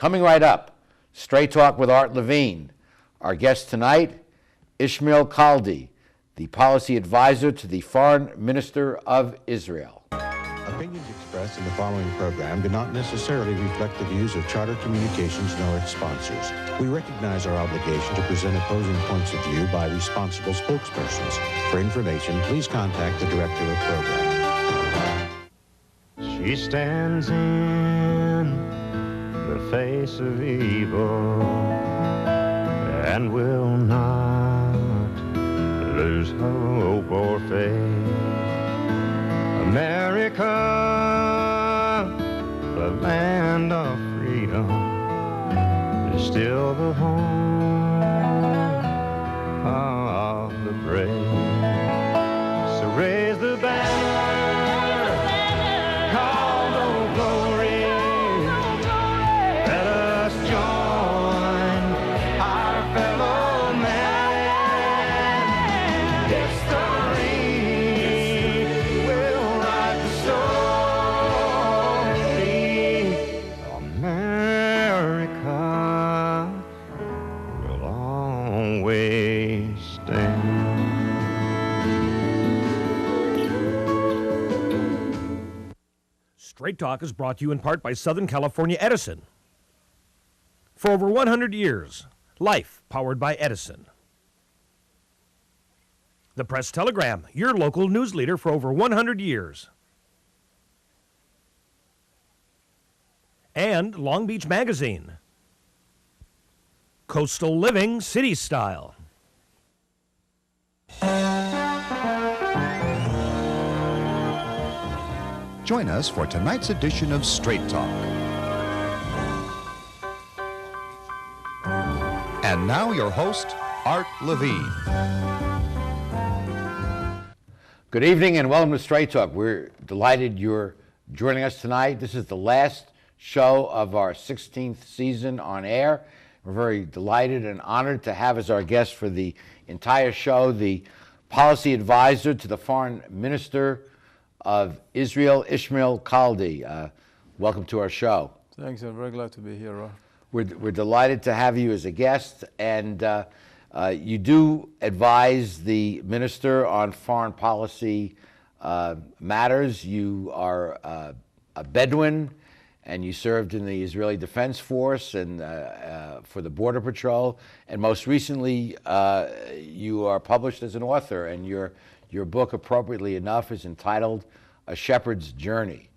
Coming right up, Straight Talk with Art Levine. Our guest tonight, Ishmael Khaldi, the policy advisor to the Foreign Minister of Israel. Opinions expressed in the following program do not necessarily reflect the views of Charter Communications nor its sponsors. We recognize our obligation to present opposing points of view by responsible spokespersons. For information, please contact the director of program. She stands in the face of evil and will not lose hope or faith. America, the land of freedom, is still the home of the brave. So raise the banner, call no glory. Let us join our fellow man. History will write the story. America will always stand. Straight Talk is brought to you in part by Southern California Edison. For over 100 years, life powered by Edison. The Press Telegram, your local news leader for over 100 years. And Long Beach Magazine. Coastal Living, City Style. Join us for tonight's edition of Straight Talk. And now your host, Art Levine. Good evening and welcome to Straight Talk. We're delighted you're joining us tonight. This is the last show of our 16th season on air. We're very delighted and honored to have as our guest for the entire show the policy advisor to the Foreign Minister of Israel, Ishmael Khaldi. Welcome to our show. Thanks, I'm very glad to be here. We're delighted to have you as a guest, and you do advise the minister on foreign policy matters. You are a Bedouin, and you served in the Israeli Defense Force and for the Border Patrol, and most recently you are published as an author, and your book, appropriately enough, is entitled A Shepherd's Journey.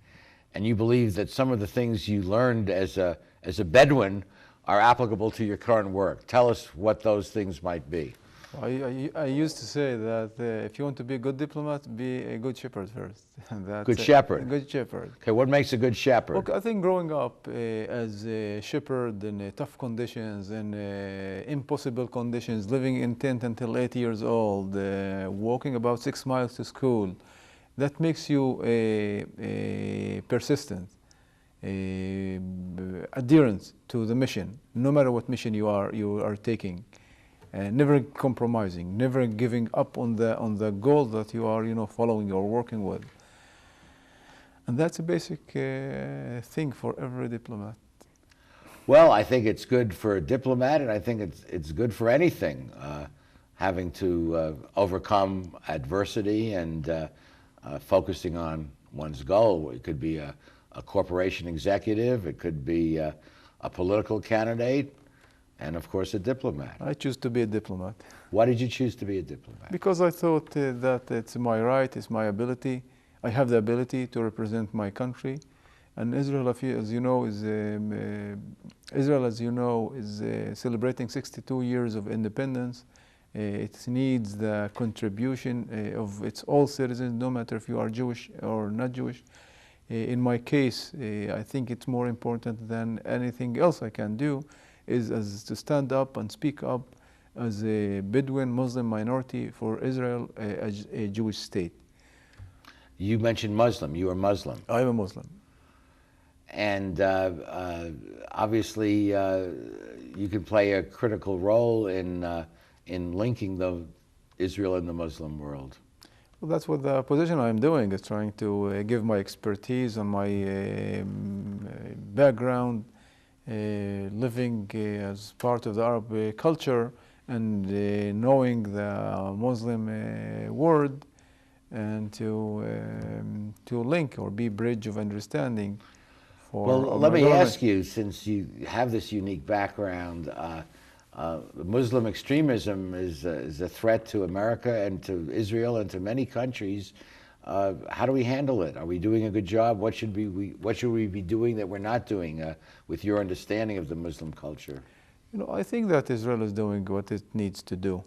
And you believe that some of the things you learned as a Bedouin are applicable to your current work. Tell us what those things might be. I used to say that if you want to be a good diplomat, be a good shepherd first. Good shepherd? Good shepherd. Okay, what makes a good shepherd? Look, I think growing up as a shepherd in tough conditions and impossible conditions, living in tent until 8 years old, walking about 6 miles to school, that makes you persistent, adherence to the mission, no matter what mission you are taking. Never compromising, never giving up on the goal that you are following or working with. And that's a basic thing for every diplomat. Well, I think it's good for a diplomat, and I think it's good for anything, having to overcome adversity and focusing on one's goal. It could be a corporation executive, it could be a political candidate, and of course a diplomat. I choose to be a diplomat. Why did you choose to be a diplomat? Because I thought that it's my right, it's my ability. I have the ability to represent my country. And Israel, as you know, is celebrating 62 years of independence. It needs the contribution of its all citizens, no matter if you are Jewish or not Jewish. In my case, I think it's more important than anything else I can do is to stand up and speak up as a Bedouin Muslim minority for Israel as a Jewish state. You mentioned Muslim. You are Muslim. I am a Muslim. And obviously you can play a critical role in linking Israel and the Muslim world. Well, that's what the position I'm doing, is trying to give my expertise and my background living as part of the Arab culture and knowing the Muslim world, and to link or be bridge of understanding for Well, let my me government. ask you, since you have this unique background, Muslim extremism is a threat to America and to Israel and to many countries. How do we handle it? Are we doing a good job? What should we be doing that we're not doing with your understanding of the Muslim culture? You know, I think that Israel is doing what it needs to do.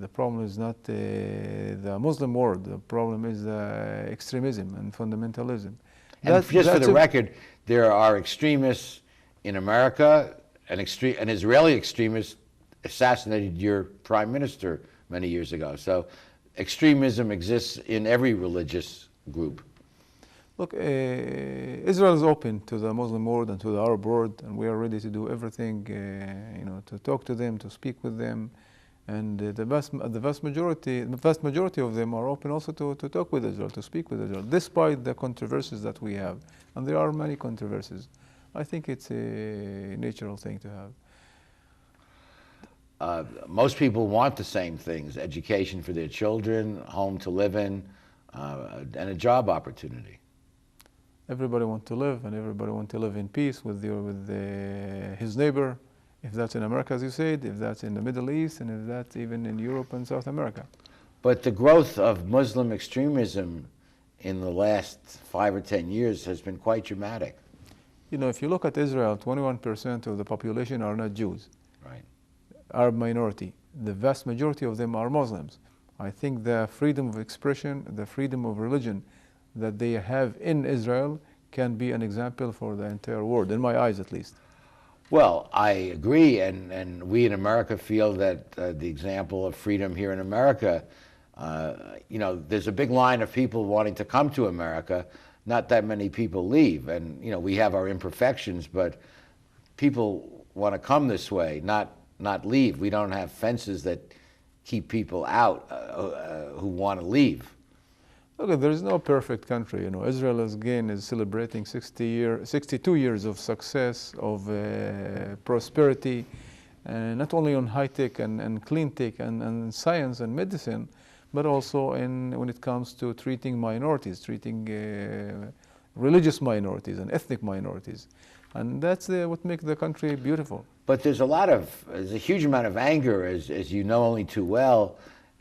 The problem is not the Muslim world. The problem is extremism and fundamentalism. And just for that's the a- record, there are extremists in America. An Israeli extremist assassinated your prime minister many years ago. So extremism exists in every religious group. Look, Israel is open to the Muslim world and to the Arab world, and we are ready to do everything, you know, to talk to them, to speak with them, and the vast majority of them are open also to talk with Israel, to speak with Israel, despite the controversies that we have, and there are many controversies. I think it's a natural thing to have. Most people want the same things: education for their children, home to live in, and a job opportunity. Everybody wants to live, and everybody wants to live in peace with his neighbor, if that's in America, as you said, if that's in the Middle East, and if that's even in Europe and South America. But the growth of Muslim extremism in the last 5 or 10 years has been quite dramatic. You know, if you look at Israel, 21% of the population are not Jews, Right. Arab minority. The vast majority of them are Muslims. I think the freedom of expression, the freedom of religion that they have in Israel can be an example for the entire world, in my eyes at least. Well, I agree, and we in America feel that the example of freedom here in America, you know, there's a big line of people wanting to come to America. Not that many people leave, and you know, we have our imperfections, but people want to come this way, not leave. We don't have fences that keep people out who want to leave. Look, there is no perfect country. You know, Israel again is celebrating 62 years of success, of prosperity, not only on high tech and clean tech and science and medicine, but also when it comes to treating minorities, treating religious minorities and ethnic minorities, and that's what makes the country beautiful. But there's a huge amount of anger, as you know only too well,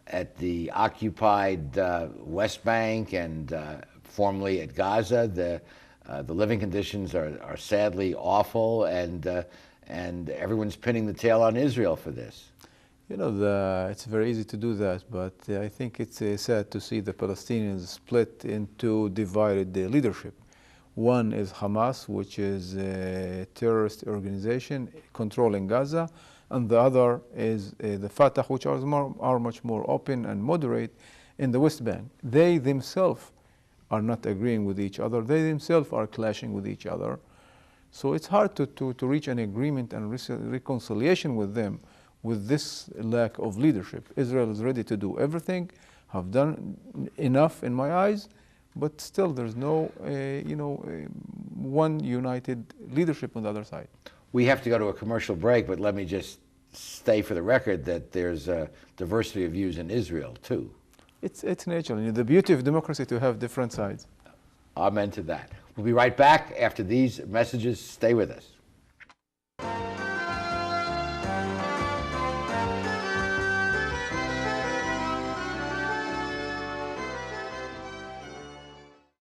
at the occupied West Bank and formerly at Gaza. The living conditions are sadly awful, and everyone's pinning the tail on Israel for this. You know, it's very easy to do that, but I think it's sad to see the Palestinians split into divided leadership. One is Hamas, which is a terrorist organization controlling Gaza, and the other is the Fatah, which are much more open and moderate in the West Bank. They themselves are not agreeing with each other. They themselves are clashing with each other. So it's hard to reach an agreement and reconciliation with them with this lack of leadership. Israel is ready to do everything, have done enough in my eyes, but still there's no one united leadership on the other side. We have to go to a commercial break, but let me just say for the record that there's a diversity of views in Israel, too. It's natural. You know, the beauty of democracy to have different sides. Amen to that. We'll be right back after these messages. Stay with us.